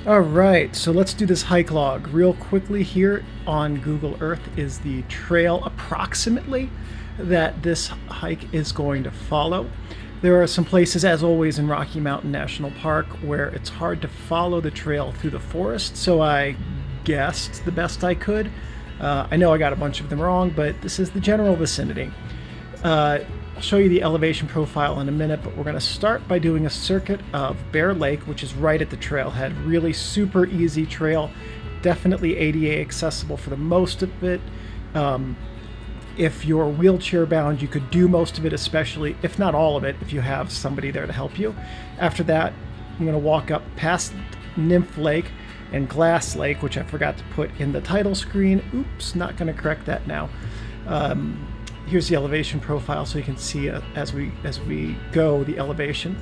All right, so let's do this hike log real quickly. Here on Google Earth is the trail approximately that this hike is going to follow. There are some places, as always, in Rocky Mountain National Park where it's hard to follow the trail through the forest, so I guessed the best I could. I know I got a bunch of them wrong, but this is the general vicinity. I'll show you the elevation profile in a minute, but we're going to start by doing a circuit of Bear Lake, which is right at the trailhead. Really super easy trail, definitely ADA accessible for the most of it. If you're wheelchair bound, you could do most of it, especially, if not all of it, if you have somebody there to help you. After that, I'm going to walk up past Nymph Lake and Glass Lake, which I forgot to put in the title screen. Oops, not going to correct that now. Here's the elevation profile so you can see as we go the elevation.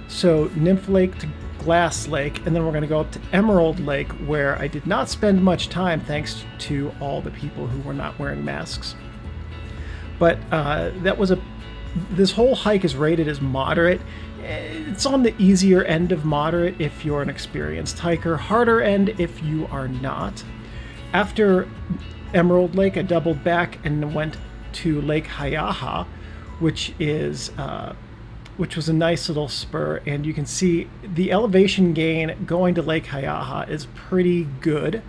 So Nymph Lake to Glass Lake, and then we're going to go up to Emerald Lake, where I did not spend much time thanks to all the people who were not wearing masks. But this whole hike is rated as moderate. It's on the easier end of moderate if you're an experienced hiker, harder end if you are not. After Emerald Lake, I doubled back and went to Lake Haiyaha, which was a nice little spur, and you can see the elevation gain going to Lake Haiyaha is pretty good.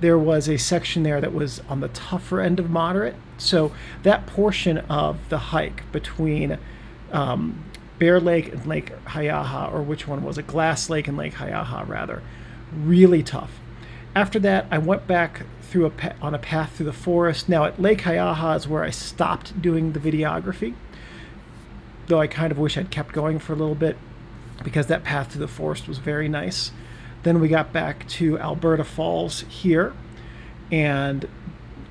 There was a section there that was on the tougher end of moderate, so that portion of the hike between Bear Lake and Lake Haiyaha, or which one was it? Glass Lake and Lake Haiyaha, rather, really tough. After that, I went back through on a path through the forest. Now at Lake Haiyaha is where I stopped doing the videography, though I kind of wish I'd kept going for a little bit because that path through the forest was very nice. Then we got back to Alberta Falls here and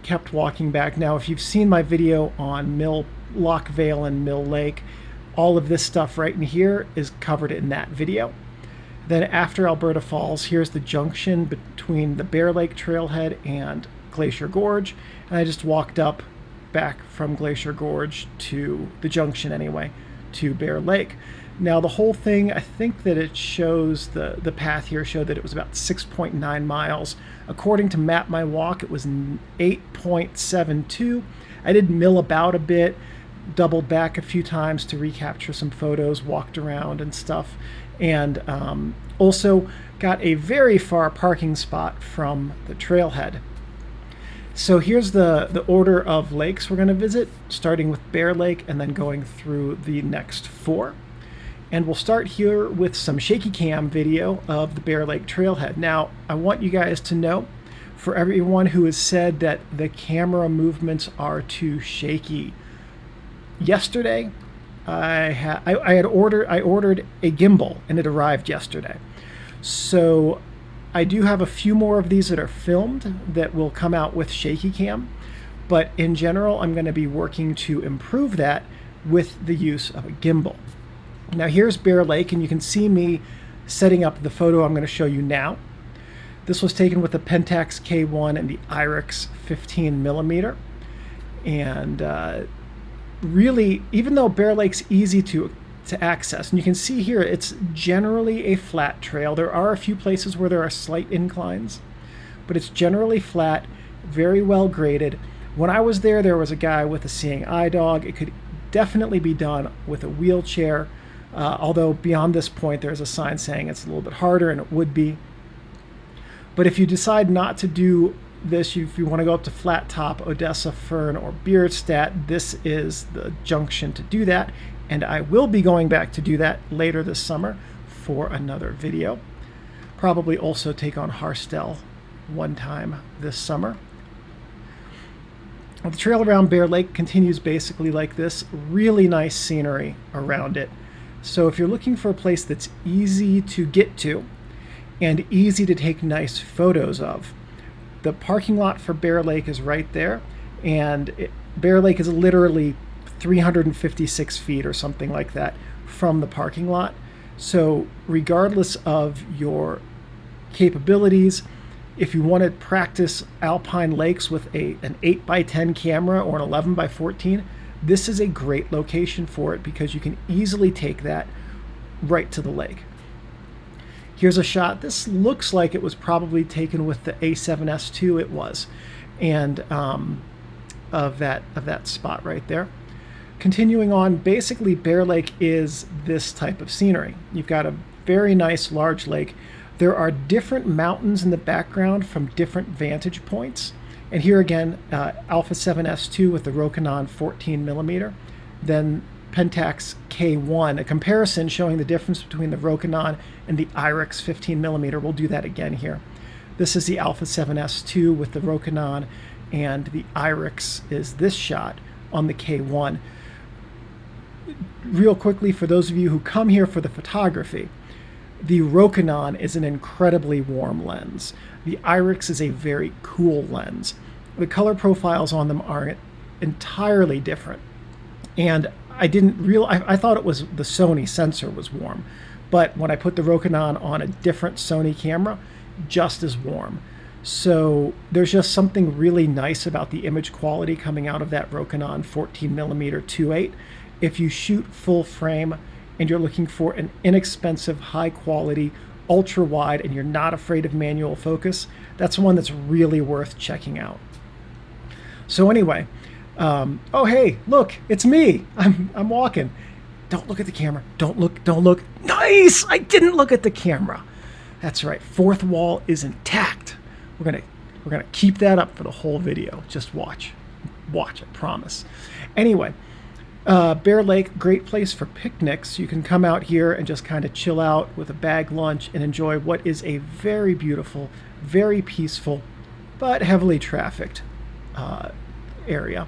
kept walking back. Now, if you've seen my video on Loch Vale and Mill Lake, all of this stuff right in here is covered in that video. Then after Alberta Falls, here's the junction between the Bear Lake Trailhead and Glacier Gorge. And I just walked up back from Glacier Gorge to the junction anyway, to Bear Lake. Now the whole thing, I think that it shows, the path here showed that it was about 6.9 miles. According to Map My Walk, it was 8.72. I did mill about a bit, doubled back a few times to recapture some photos, walked around and stuff. And also got a very far parking spot from the trailhead. So here's the order of lakes we're going to visit, starting with Bear Lake and then going through the next four. And we'll start here with some shaky cam video of the Bear Lake Trailhead. Now, I want you guys to know, for everyone who has said that the camera movements are too shaky, yesterday I ordered a gimbal and it arrived yesterday. So I do have a few more of these that are filmed that will come out with shaky cam, but in general I'm going to be working to improve that with the use of a gimbal. Now here's Bear Lake, and you can see me setting up the photo I'm going to show you now. This was taken with the Pentax K1 and the IRIX 15mm, and really, even though Bear Lake's easy to access, and you can see here it's generally a flat trail. There are a few places where there are slight inclines, but it's generally flat, very well graded. When I was there, there was a guy with a seeing eye dog. It could definitely be done with a wheelchair, although beyond this point there's a sign saying it's a little bit harder, and it would be. But if you decide not to do this, if you want to go up to Flat Top, Odessa, Fern, or Bierstadt, this is the junction to do that, and I will be going back to do that later this summer for another video. Probably also take on Harstel one time this summer. Well, the trail around Bear Lake continues basically like this. Really nice scenery around it. So if you're looking for a place that's easy to get to and easy to take nice photos of, the parking lot for Bear Lake is right there, and Bear Lake is literally 356 feet or something like that from the parking lot. So regardless of your capabilities, if you want to practice alpine lakes with an 8x10 camera or an 11x14, this is a great location for it because you can easily take that right to the lake. Here's a shot. This looks like it was probably taken with the A7S II. It was, and of that spot right there. Continuing on, basically Bear Lake is this type of scenery. You've got a very nice large lake. There are different mountains in the background from different vantage points. And here again, Alpha 7S II with the Rokinon 14mm, then Pentax K1, a comparison showing the difference between the Rokinon and the Irex 15mm. We'll do that again here. This is the Alpha 7S II with the Rokinon, and the Irex is this shot on the K1. Real quickly, for those of you who come here for the photography, the Rokinon is an incredibly warm lens. The Irex is a very cool lens. The color profiles on them are entirely different. And I thought it was the Sony sensor was warm, but when I put the Rokinon on a different Sony camera, just as warm. So there's just something really nice about the image quality coming out of that Rokinon 14mm 2.8. If you shoot full frame and you're looking for an inexpensive, high quality, ultra wide, and you're not afraid of manual focus, that's one that's really worth checking out. So anyway, oh hey, look, it's me. I'm walking. Don't look at the camera. Don't look. Nice! I didn't look at the camera. That's right. Fourth wall is intact. We're gonna keep that up for the whole video. Just watch. Watch, I promise. Anyway, Bear Lake, great place for picnics. You can come out here and just kind of chill out with a bag lunch and enjoy what is a very beautiful, very peaceful, but heavily trafficked area.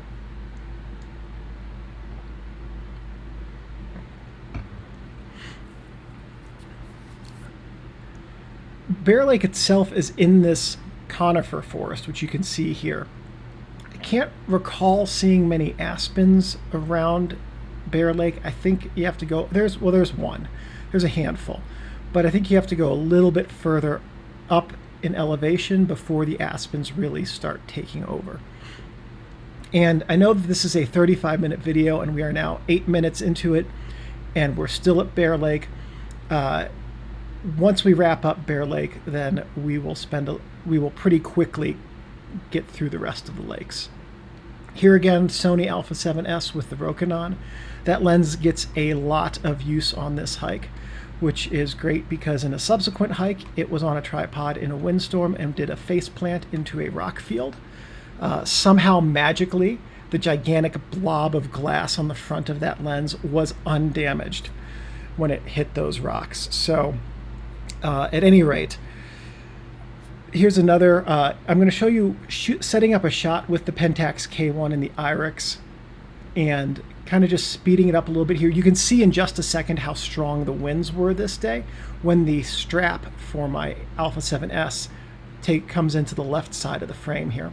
Bear Lake itself is in this conifer forest, which you can see here. I can't recall seeing many aspens around Bear Lake. I think you have to go, there's one. There's a handful. But I think you have to go a little bit further up in elevation before the aspens really start taking over. And I know that this is a 35-minute video, and we are now 8 minutes into it, and we're still at Bear Lake. Once we wrap up Bear Lake, then we will pretty quickly get through the rest of the lakes. Here again, Sony Alpha 7S with the Rokinon. That lens gets a lot of use on this hike, which is great because in a subsequent hike, it was on a tripod in a windstorm and did a face plant into a rock field. Somehow magically, the gigantic blob of glass on the front of that lens was undamaged when it hit those rocks. So at any rate, here's another, I'm going to show you setting up a shot with the Pentax K1 and the Irex and kind of just speeding it up a little bit here. You can see in just a second how strong the winds were this day when the strap for my Alpha 7S comes into the left side of the frame here.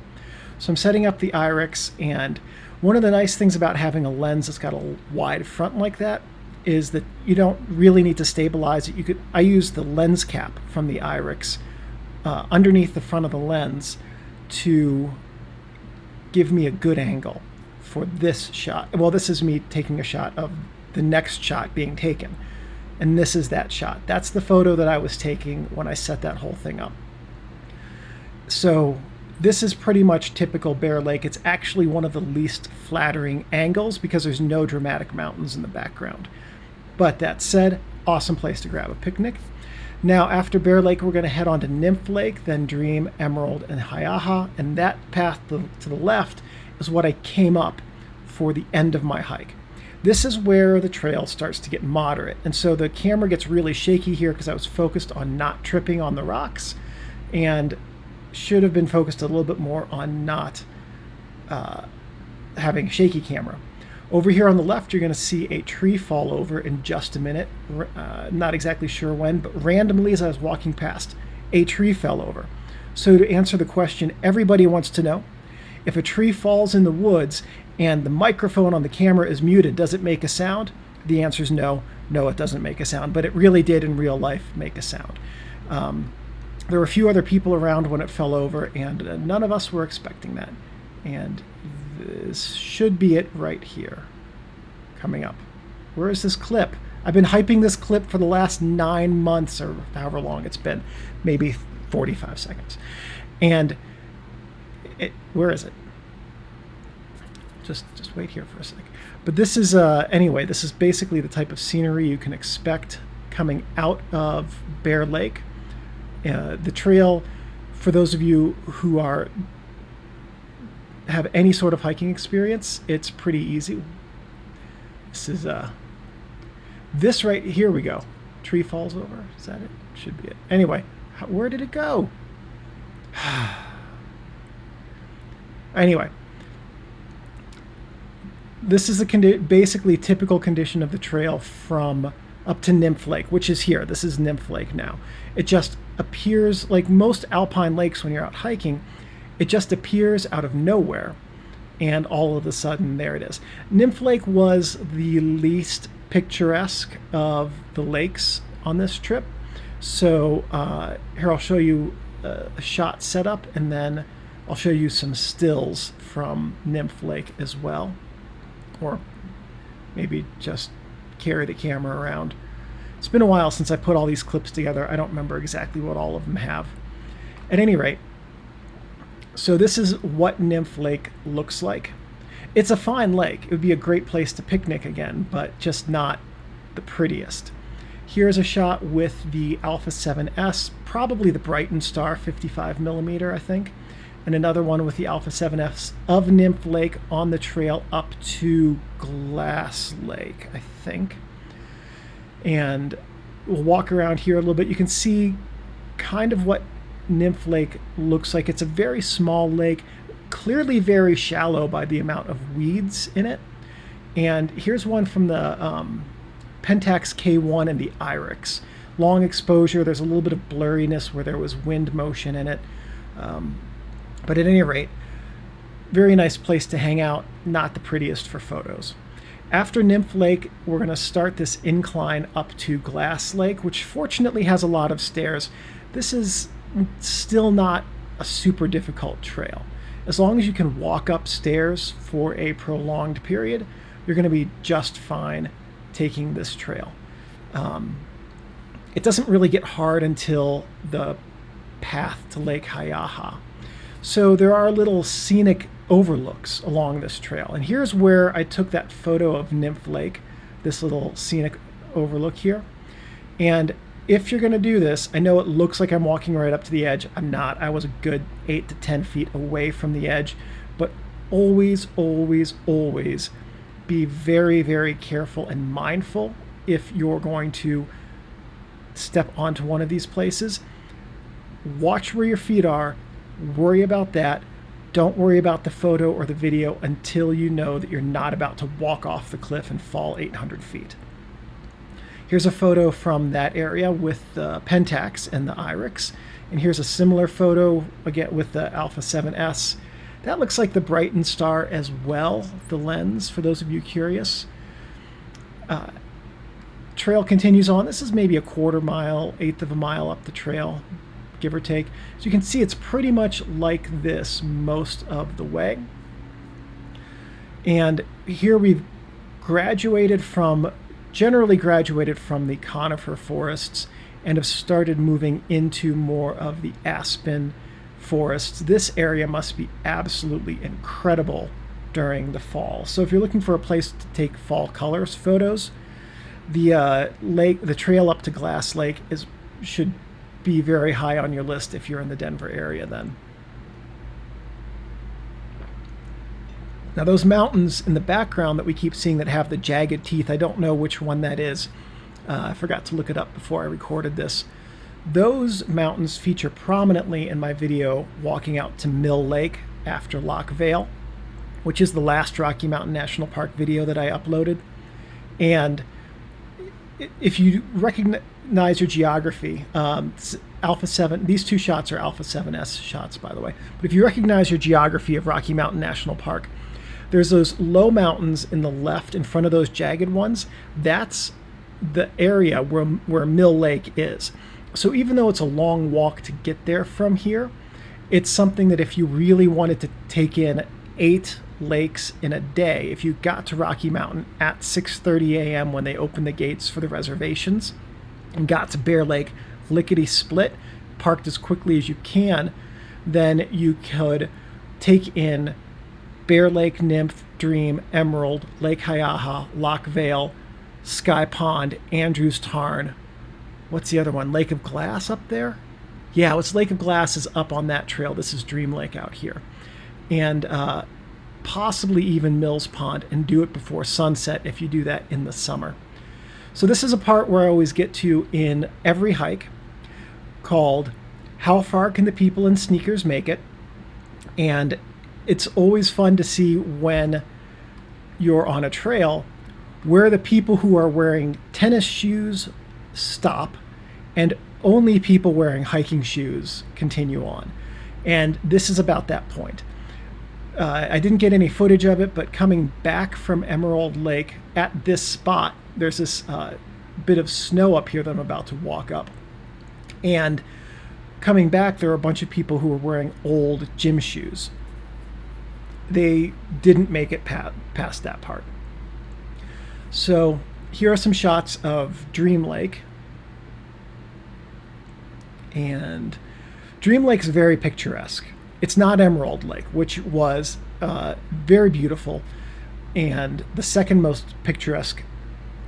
So I'm setting up the Irex, and one of the nice things about having a lens that's got a wide front like that is that you don't really need to stabilize it. I use the lens cap from the Irex underneath the front of the lens to give me a good angle for this shot. Well, this is me taking a shot of the next shot being taken, and this is that shot. That's the photo that I was taking when I set that whole thing up. So this is pretty much typical Bear Lake. It's actually one of the least flattering angles because there's no dramatic mountains in the background. But that said, awesome place to grab a picnic. Now, after Bear Lake, we're going to head on to Nymph Lake, then Dream, Emerald, and Haiyaha. And that path to the left is what I came up for the end of my hike. This is where the trail starts to get moderate. And so the camera gets really shaky here because I was focused on not tripping on the rocks and should have been focused a little bit more on not having a shaky camera. Over here on the left, you're going to see a tree fall over in just a minute. Not exactly sure when, but randomly as I was walking past, a tree fell over. So to answer the question everybody wants to know, if a tree falls in the woods and the microphone on the camera is muted, does it make a sound? The answer is no. No, it doesn't make a sound, but it really did in real life make a sound. There were a few other people around when it fell over, and none of us were expecting that. And this should be it right here, coming up. Where is this clip? I've been hyping this clip for the last 9 months or however long it's been, maybe 45 seconds. And where is it? Just wait here for a second. But this is, anyway, this is basically the type of scenery you can expect coming out of Bear Lake. The trail, for those of you who have any sort of hiking experience, it's pretty easy. This is, this right here we go. Tree falls over. Is that it? Should be it. Anyway, where did it go? Anyway, this is basically typical condition of the trail from up to Nymph Lake, which is here. This is Nymph Lake now. It just appears like most alpine lakes when you're out hiking. It just appears out of nowhere, and all of a sudden there it is. Nymph Lake was the least picturesque of the lakes on this trip. So here I'll show you a shot setup, and then I'll show you some stills from Nymph Lake as well, or maybe just carry the camera around. It's been a while since I put all these clips together. I don't remember exactly what all of them have. At any rate, so this is what Nymph Lake looks like. It's a fine lake. It would be a great place to picnic again, but just not the prettiest. Here's a shot with the Alpha 7S, probably the Brighton Star 55mm, I think, and another one with the Alpha 7S of Nymph Lake on the trail up to Glass Lake, I think. And we'll walk around here a little bit. You can see kind of what Nymph Lake looks like. It's a very small lake, clearly very shallow by the amount of weeds in it. And here's one from the Pentax K1 and the Irex. Long exposure. There's a little bit of blurriness where there was wind motion in it. But at any rate, very nice place to hang out. Not the prettiest for photos. After Nymph Lake, we're going to start this incline up to Glass Lake, which fortunately has a lot of stairs. This is still not a super difficult trail. As long as you can walk upstairs for a prolonged period, you're going to be just fine taking this trail. It doesn't really get hard until the path to Lake Haiyaha. So there are little scenic overlooks along this trail. And here's where I took that photo of Nymph Lake, this little scenic overlook here. And if you're going to do this, I know it looks like I'm walking right up to the edge. I'm not. I was a good 8 to 10 feet away from the edge. But always, always, always be very, very careful and mindful if you're going to step onto one of these places. Watch where your feet are. Worry about that. Don't worry about the photo or the video until you know that you're not about to walk off the cliff and fall 800 feet. Here's a photo from that area with the Pentax and the Irex. And here's a similar photo, again, with the Alpha 7S. That looks like the Brighton Star as well, the lens, for those of you curious. Trail continues on. This is maybe a quarter mile, eighth of a mile up the trail, give or take. So you can see it's pretty much like this most of the way. And here we've generally graduated from the conifer forests and have started moving into more of the aspen forests. This area must be absolutely incredible during the fall. So if you're looking for a place to take fall colors photos, the trail up to Glass Lake should be very high on your list if you're in the Denver area then. Now those mountains in the background that we keep seeing that have the jagged teeth, I don't know which one that is. I forgot to look it up before I recorded this. Those mountains feature prominently in my video walking out to Mill Lake after Lock Vale, which is the last Rocky Mountain National Park video that I uploaded. And if you recognize your geography, these two shots are Alpha 7S shots, by the way. But if you recognize your geography of Rocky Mountain National Park, there's those low mountains in the left in front of those jagged ones. That's the area where Mill Lake is. So even though it's a long walk to get there from here, it's something that if you really wanted to take in 8 lakes in a day. If you got to Rocky Mountain at 6:30 a.m. when they opened the gates for the reservations and got to Bear Lake lickety-split, parked as quickly as you can, then you could take in Bear Lake, Nymph, Dream, Emerald, Lake Haiyaha, Loch Vale, Sky Pond, Andrews Tarn. What's the other one? Lake of Glass up there? Yeah, it's Lake of Glass is up on that trail. This is Dream Lake out here. And possibly even Mills Pond, and do it before sunset if you do that in the summer. So this is a part where I always get to in every hike, called How Far Can the People in Sneakers Make It? And it's always fun to see when you're on a trail where the people who are wearing tennis shoes stop and only people wearing hiking shoes continue on. And this is about that point. I didn't get any footage of it, but coming back from Emerald Lake at this spot, there's this bit of snow up here that I'm about to walk up. And coming back, there are a bunch of people who were wearing old gym shoes. They didn't make it past that part. So here are some shots of Dream Lake. And Dream Lake is very picturesque. It's not Emerald Lake, which was very beautiful and the second most picturesque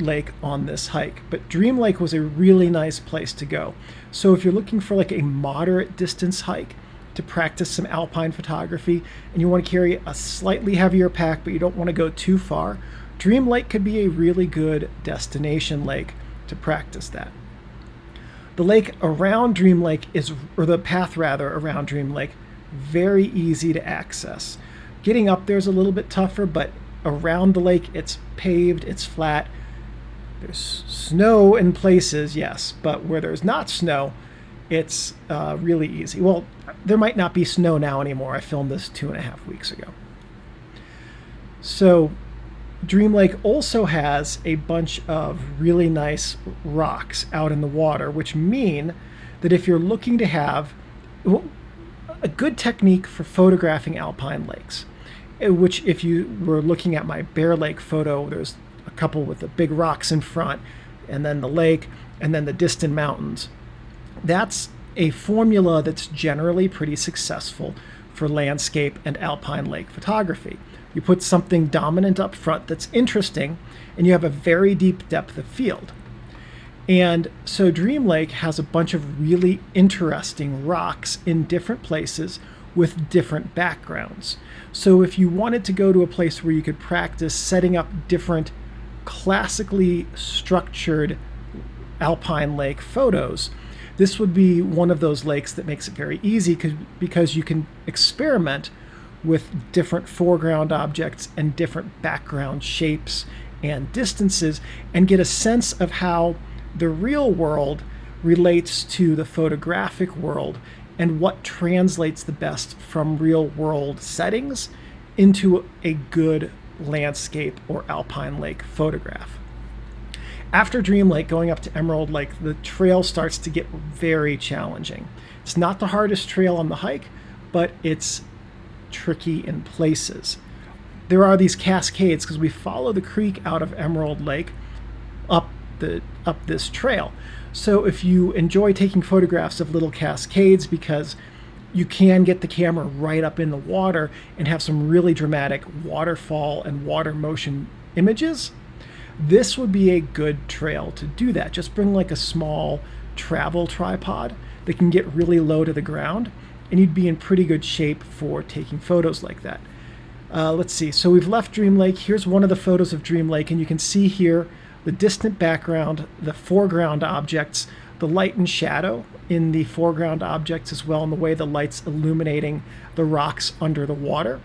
lake on this hike. But Dream Lake was a really nice place to go. So if you're looking for like a moderate distance hike to practice some alpine photography and you want to carry a slightly heavier pack but you don't want to go too far, Dream Lake could be a really good destination lake to practice that. The lake around Dream Lake or the path rather around Dream Lake, very easy to access. Getting up there is a little bit tougher, but around the lake it's paved, it's flat. There's snow in places, yes, but where there's not snow, it's really easy. Well, there might not be snow now anymore. I filmed this 2.5 weeks ago. So Dream Lake also has a bunch of really nice rocks out in the water, which mean that if you're looking to have a good technique for photographing alpine lakes, which if you were looking at my Bear Lake photo, there's a couple with the big rocks in front, and then the lake, and then the distant mountains. That's a formula that's generally pretty successful for landscape and alpine lake photography. You put something dominant up front that's interesting, and you have a very deep depth of field. And so Dream Lake has a bunch of really interesting rocks in different places with different backgrounds. So if you wanted to go to a place where you could practice setting up different classically structured alpine lake photos, this would be one of those lakes that makes it very easy because you can experiment with different foreground objects and different background shapes and distances and get a sense of how the real world relates to the photographic world and what translates the best from real world settings into a good landscape or alpine lake photograph. After Dream Lake, going up to Emerald Lake, the trail starts to get very challenging. It's not the hardest trail on the hike, but it's tricky in places. There are these cascades because we follow the creek out of Emerald Lake up this trail. So if you enjoy taking photographs of little cascades, because you can get the camera right up in the water and have some really dramatic waterfall and water motion images, this would be a good trail to do that. Just bring like a small travel tripod that can get really low to the ground, and you'd be in pretty good shape for taking photos like that. Let's see, so we've left Dream Lake. Here's one of the photos of Dream Lake, and you can see here the distant background, the foreground objects, the light and shadow in the foreground objects as well, and the way the light's illuminating the rocks under the water.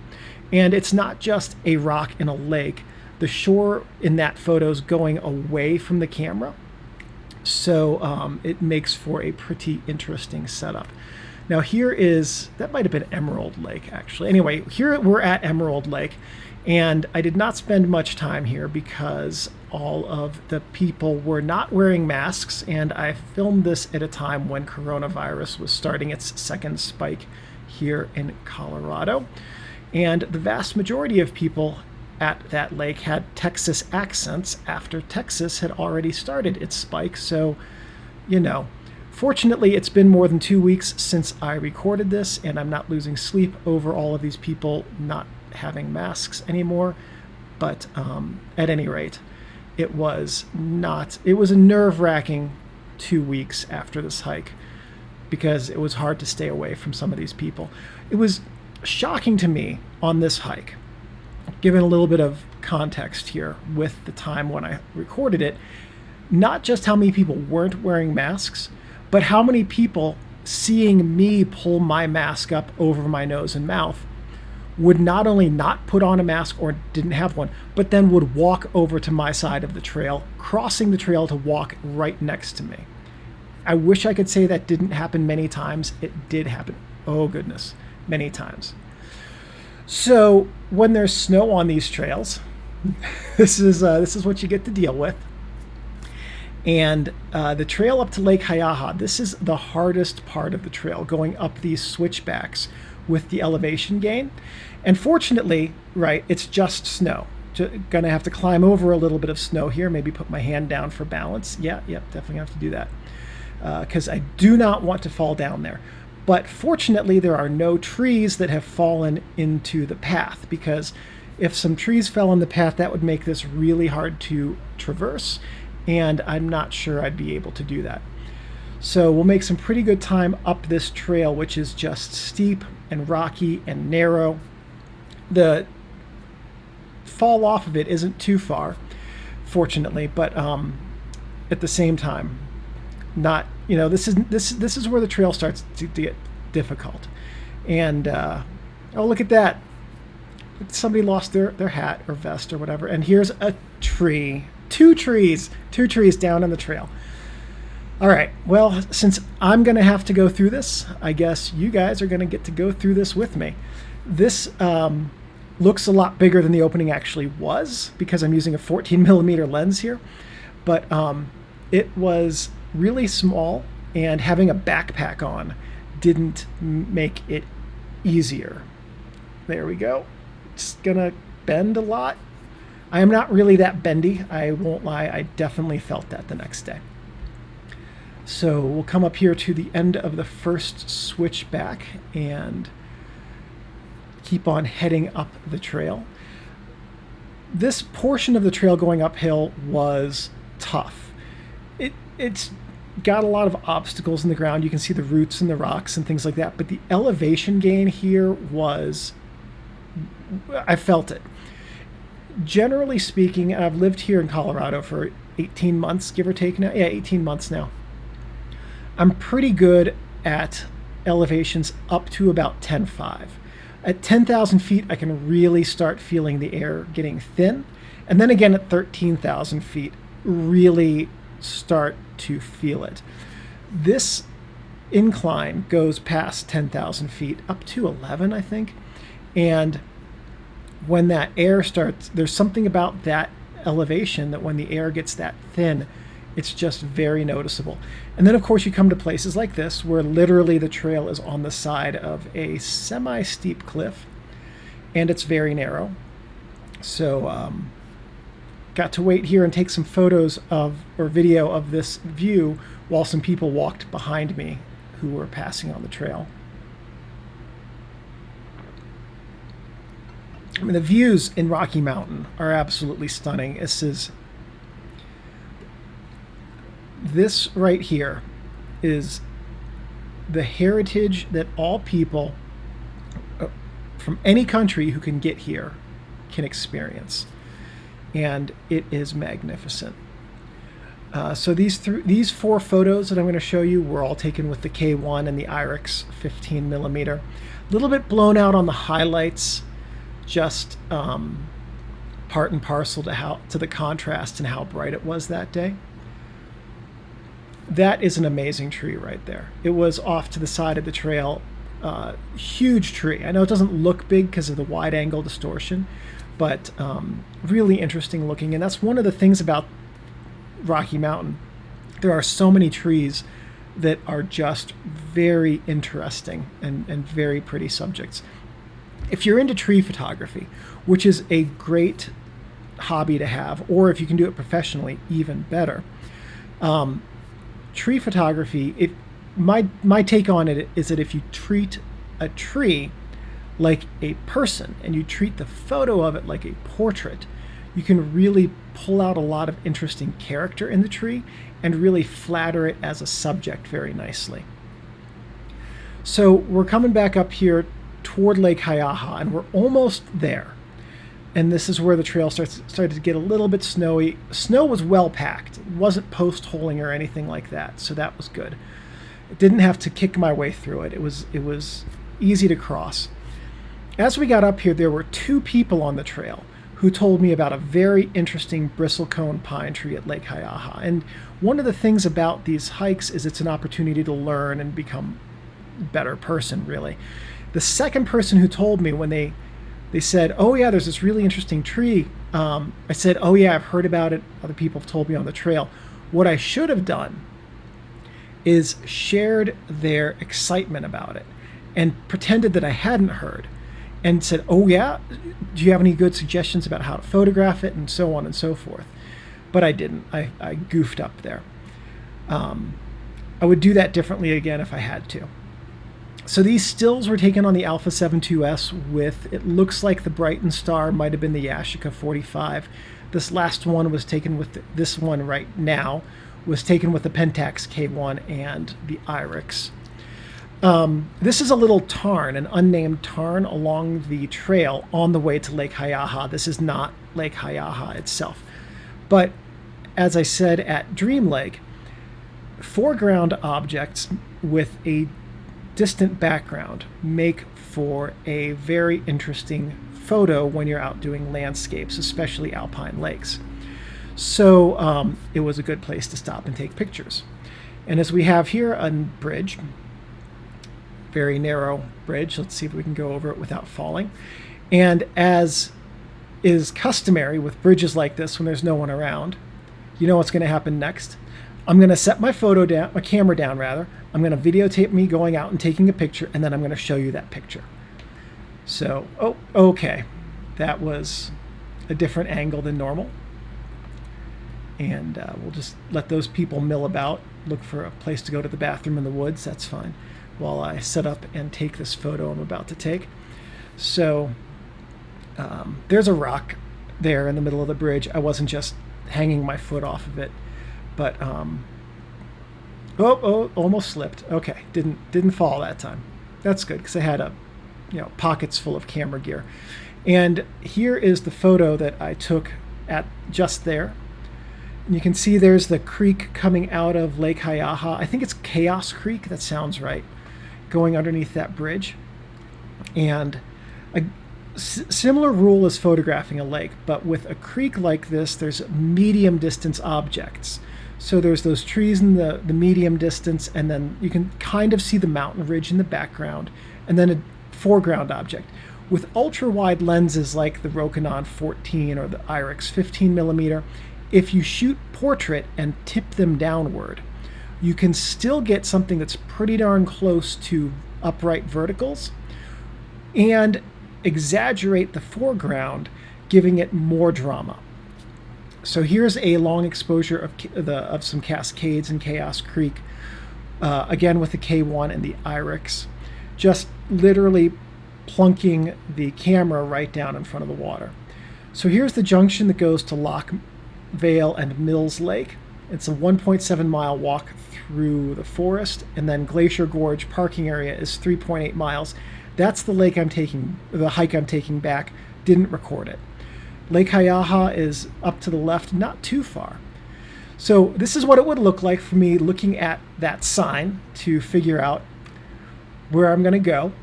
And it's not just a rock in a lake. The shore in that photo is going away from the camera, so it makes for a pretty interesting setup. Now that might have been Emerald Lake actually. Anyway, here we're at Emerald Lake, and I did not spend much time here because all of the people were not wearing masks, and I filmed this at a time when coronavirus was starting its second spike here in Colorado. And the vast majority of people at that lake had Texas accents after Texas had already started its spike. So, you know, fortunately, it's been more than 2 weeks since I recorded this, and I'm not losing sleep over all of these people not having masks anymore. But at any rate, it was a nerve-wracking 2 weeks after this hike, because it was hard to stay away from some of these people. It was shocking to me on this hike, given a little bit of context here with the time when I recorded it, not just how many people weren't wearing masks, but how many people, seeing me pull my mask up over my nose and mouth, would not only not put on a mask or didn't have one, but then would walk over to my side of the trail, crossing the trail to walk right next to me. I wish I could say that didn't happen many times. It did happen. Oh goodness, many times. So when there's snow on these trails, this is what you get to deal with. And the trail up to Lake Haiyaha, this is the hardest part of the trail, going up these switchbacks with the elevation gain. And fortunately, right, it's just snow. Gonna have to climb over a little bit of snow here, maybe put my hand down for balance. Yep, definitely have to do that, because I do not want to fall down there. But fortunately, there are no trees that have fallen into the path, because if some trees fell in the path, that would make this really hard to traverse, and I'm not sure I'd be able to do that. So we'll make some pretty good time up this trail, which is just steep and rocky and narrow. The fall off of it isn't too far, fortunately, but at the same time, not, you know, this is where the trail starts to get difficult. And oh, look at that. Somebody lost their hat or vest or whatever, and here's a tree. Two trees down on the trail. All right, well, since I'm going to have to go through this, I guess you guys are going to get to go through this with me. This looks a lot bigger than the opening actually was, because I'm using a 14mm lens here, but it was really small, and having a backpack on didn't make it easier. There we go. It's going to bend a lot. I am not really that bendy, I won't lie. I definitely felt that the next day. So we'll come up here to the end of the first switchback and keep on heading up the trail. This portion of the trail going uphill was tough. It's got a lot of obstacles in the ground. You can see the roots and the rocks and things like that, but the elevation gain here was, I felt it. Generally speaking, I've lived here in Colorado for 18 months, give or take now. Yeah, 18 months now. I'm pretty good at elevations up to about 10.5. At 10,000 feet, I can really start feeling the air getting thin. And then again at 13,000 feet, really start to feel it. This incline goes past 10,000 feet, up to 11, I think. And when that air starts, there's something about that elevation that when the air gets that thin, it's just very noticeable. And then of course you come to places like this where literally the trail is on the side of a semi-steep cliff and it's very narrow. So got to wait here and take some photos of, or video of this view while some people walked behind me who were passing on the trail. I mean, the views in Rocky Mountain are absolutely stunning. This right here is the heritage that all people from any country who can get here can experience. And it is magnificent. So these four photos that I'm going to show you were all taken with the K1 and the IRIX 15mm. A little bit blown out on the highlights, just part and parcel to the contrast and how bright it was that day. That is an amazing tree right there. It was off to the side of the trail. Huge tree. I know it doesn't look big because of the wide angle distortion, but really interesting looking. And that's one of the things about Rocky Mountain. There are so many trees that are just very interesting and very pretty subjects. if you're into tree photography, which is a great hobby to have, or if you can do it professionally, even better. Tree photography, my take on it is that if you treat a tree like a person and you treat the photo of it like a portrait, you can really pull out a lot of interesting character in the tree and really flatter it as a subject very nicely. So we're coming back up here toward Lake Haiyaha, and we're almost there. And this is where the trail started to get a little bit snowy. Snow was well packed. It wasn't post-holing or anything like that, so that was good. I didn't have to kick my way through it. It was easy to cross. As we got up here, there were 2 people on the trail who told me about a very interesting bristlecone pine tree at Lake Haiyaha. And one of the things about these hikes is it's an opportunity to learn and become a better person, really. The second person who told me, when they said, oh yeah, there's this really interesting tree, I said, oh yeah, I've heard about it. Other people have told me on the trail. What I should have done is shared their excitement about it and pretended that I hadn't heard and said, oh yeah, do you have any good suggestions about how to photograph it, and so on and so forth. But I didn't. I goofed up there. I would do that differently again if I had to. So these stills were taken on the Alpha 7 IIs with, it looks like the Brighton Star might have been the Yashica 45. This last one was taken with, this one right now was taken with the Pentax K1 and the Iris. This is a little tarn, an unnamed tarn along the trail on the way to Lake Haiyaha. This is not Lake Haiyaha itself. But as I said at Dream Lake, foreground objects with a distant background make for a very interesting photo when you're out doing landscapes, especially alpine lakes. So it was a good place to stop and take pictures. And as we have here a bridge, very narrow bridge. Let's see if we can go over it without falling. And as is customary with bridges like this, when there's no one around, you know what's going to happen next? I'm going to set my camera down rather. I'm going to videotape me going out and taking a picture, and then I'm going to show you that picture. So, oh, okay. That was a different angle than normal. And we'll just let those people mill about, look for a place to go to the bathroom in the woods. That's fine, while I set up and take this photo I'm about to take. So there's a rock there in the middle of the bridge. I wasn't just hanging my foot off of it, but almost slipped. Okay, didn't fall that time. That's good, because I had pockets full of camera gear. And here is the photo that I took at just there. And you can see there's the creek coming out of Lake Haiyaha. I think it's Chaos Creek. That sounds right. Going underneath that bridge. And a similar rule as photographing a lake, but with a creek like this, there's medium distance objects. So there's those trees in the medium distance, and then you can kind of see the mountain ridge in the background, and then a foreground object. With ultra wide lenses like the Rokinon 14 or the Iris 15 millimeter, if you shoot portrait and tip them downward, you can still get something that's pretty darn close to upright verticals and exaggerate the foreground, giving it more drama. So here's a long exposure of some cascades in Chaos Creek, again with the K1 and the Iris, just literally plunking the camera right down in front of the water. So here's the junction that goes to Loch Vale and Mills Lake. It's a 1.7 mile walk through the forest, and then Glacier Gorge parking area is 3.8 miles. That's the hike I'm taking back. Didn't record it. Lake Haiyaha is up to the left, not too far. So this is what it would look like for me looking at that sign to figure out where I'm going to go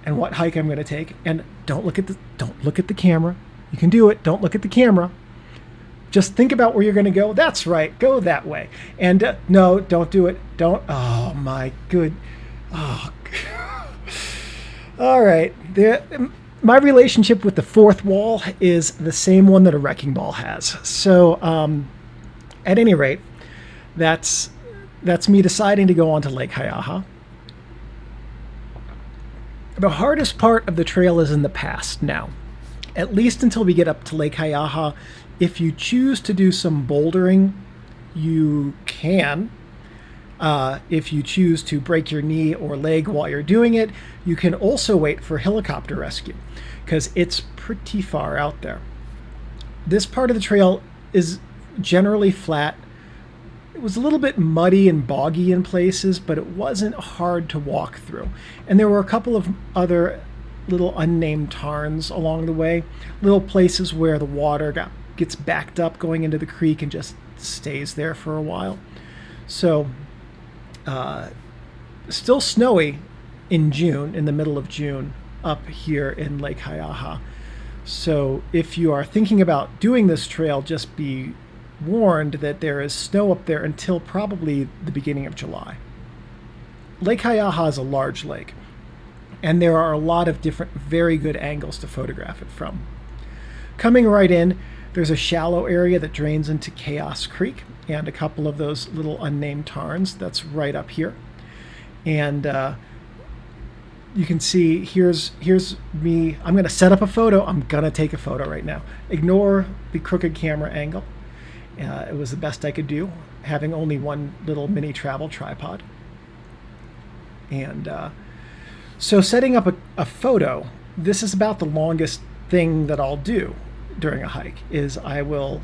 and what hike I'm going to take. And don't look at the camera. You can do it. Don't look at the camera. Just think about where you're going to go. That's right. Go that way. And no, don't do it. Don't. Oh, my good. Oh. All right. My relationship with the fourth wall is the same one that a wrecking ball has. So at any rate, that's me deciding to go on to Lake Haiyaha. The hardest part of the trail is in the past now, at least until we get up to Lake Haiyaha. If you choose to do some bouldering, you can. If you choose to break your knee or leg while you're doing it, you can also wait for helicopter rescue because it's pretty far out there. This part of the trail is generally flat. It was a little bit muddy and boggy in places, but it wasn't hard to walk through. And there were a couple of other little unnamed tarns along the way, little places where the water gets backed up going into the creek and just stays there for a while. So still snowy in June, in the middle of June, up here in Lake Haiyaha. So if you are thinking about doing this trail, just be warned that there is snow up there until probably the beginning of July. Lake Haiyaha is a large lake, and there are a lot of different very good angles to photograph it from. Coming right in, there's a shallow area that drains into Chaos Creek and a couple of those little unnamed tarns. That's right up here. And you can see here's me. I'm going to set up a photo. I'm going to take a photo right now. Ignore the crooked camera angle. It was the best I could do, having only one little mini travel tripod. And so setting up a photo, this is about the longest thing that I'll do during a hike, is I will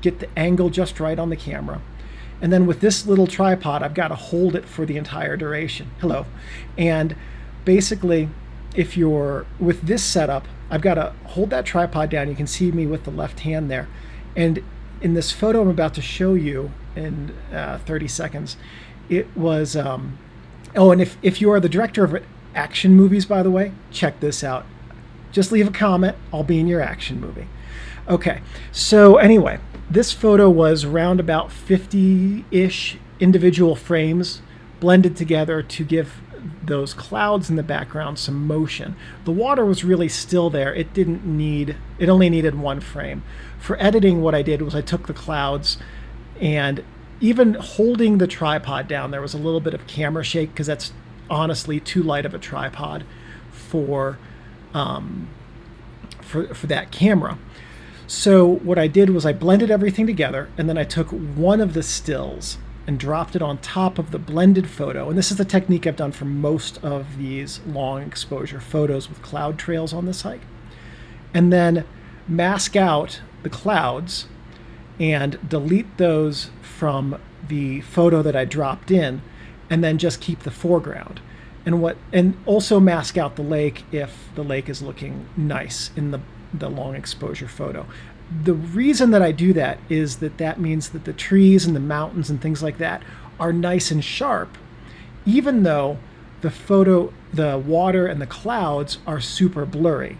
get the angle just right on the camera. And then with this little tripod, I've got to hold it for the entire duration. Hello. And basically, if you're with this setup, I've got to hold that tripod down. You can see me with the left hand there. And in this photo I'm about to show you in 30 seconds, it was, oh, and if you are the director of action movies, by the way, check this out. Just leave a comment. I'll be in your action movie. Okay, so anyway, this photo was round about 50-ish individual frames blended together to give those clouds in the background some motion. The water was really still there. It only needed one frame. For editing, what I did was I took the clouds, and even holding the tripod down, there was a little bit of camera shake because that's honestly too light of a tripod for that camera. So what I did was I blended everything together, and then I took one of the stills and dropped it on top of the blended photo. And this is the technique I've done for most of these long exposure photos with cloud trails on this hike. And then mask out the clouds and delete those from the photo that I dropped in, and then just keep the foreground. And also mask out the lake if the lake is looking nice in the long exposure photo. The reason that I do that is that means that the trees and the mountains and things like that are nice and sharp, even though the water and the clouds are super blurry.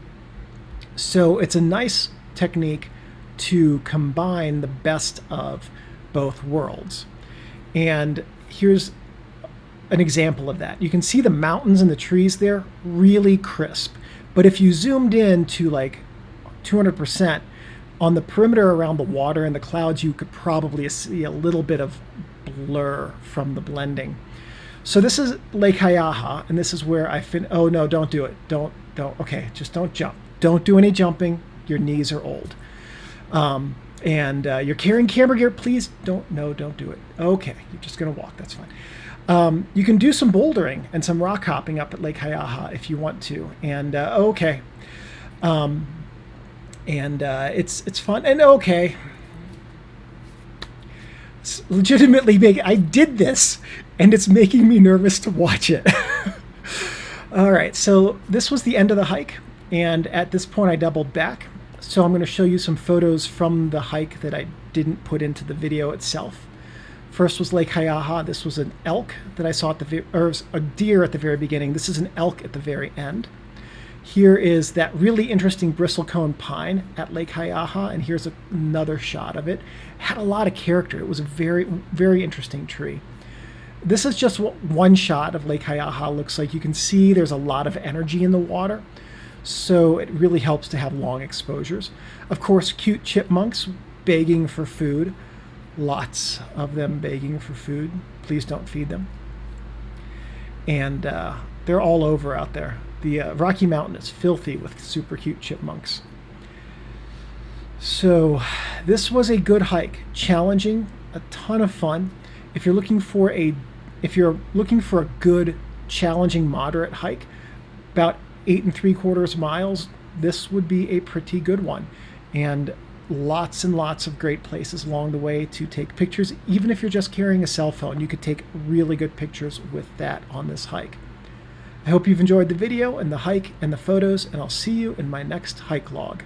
So it's a nice technique to combine the best of both worlds. And here's an example of that. You can see the mountains and the trees there really crisp. But if you zoomed in to like 200%, on the perimeter around the water and the clouds, you could probably see a little bit of blur from the blending. So this is Lake Haiyaha, and this is where oh no, don't do it. Don't, okay, just don't jump. Don't do any jumping. Your knees are old. And you're carrying camera gear, please don't do it. Okay, you're just gonna walk, that's fine. You can do some bouldering and some rock hopping up at Lake Haiyaha if you want to. And okay. It's fun, and okay. It's legitimately I did this, and it's making me nervous to watch it. All right, so this was the end of the hike, and at this point I doubled back. So I'm going to show you some photos from the hike that I didn't put into the video itself. First was Lake Haiyaha. This was an elk that I saw or a deer at the very beginning. This is an elk at the very end. Here is that really interesting bristlecone pine at Lake Haiyaha, and here's another shot of it. It had a lot of character. It was a very, very interesting tree. This is just what one shot of Lake Haiyaha looks like. You can see there's a lot of energy in the water, so it really helps to have long exposures. Of course, cute chipmunks begging for food. Lots of them begging for food. Please don't feed them. and they're all over out there. The Rocky Mountain is filthy with super cute chipmunks. So this was a good hike, challenging, a ton of fun. If you're looking for a good, challenging, moderate hike, about 8 3/4 miles, this would be a pretty good one. And lots and lots of great places along the way to take pictures. Even if you're just carrying a cell phone, you could take really good pictures with that on this hike. I hope you've enjoyed the video and the hike and the photos, and I'll see you in my next hike log.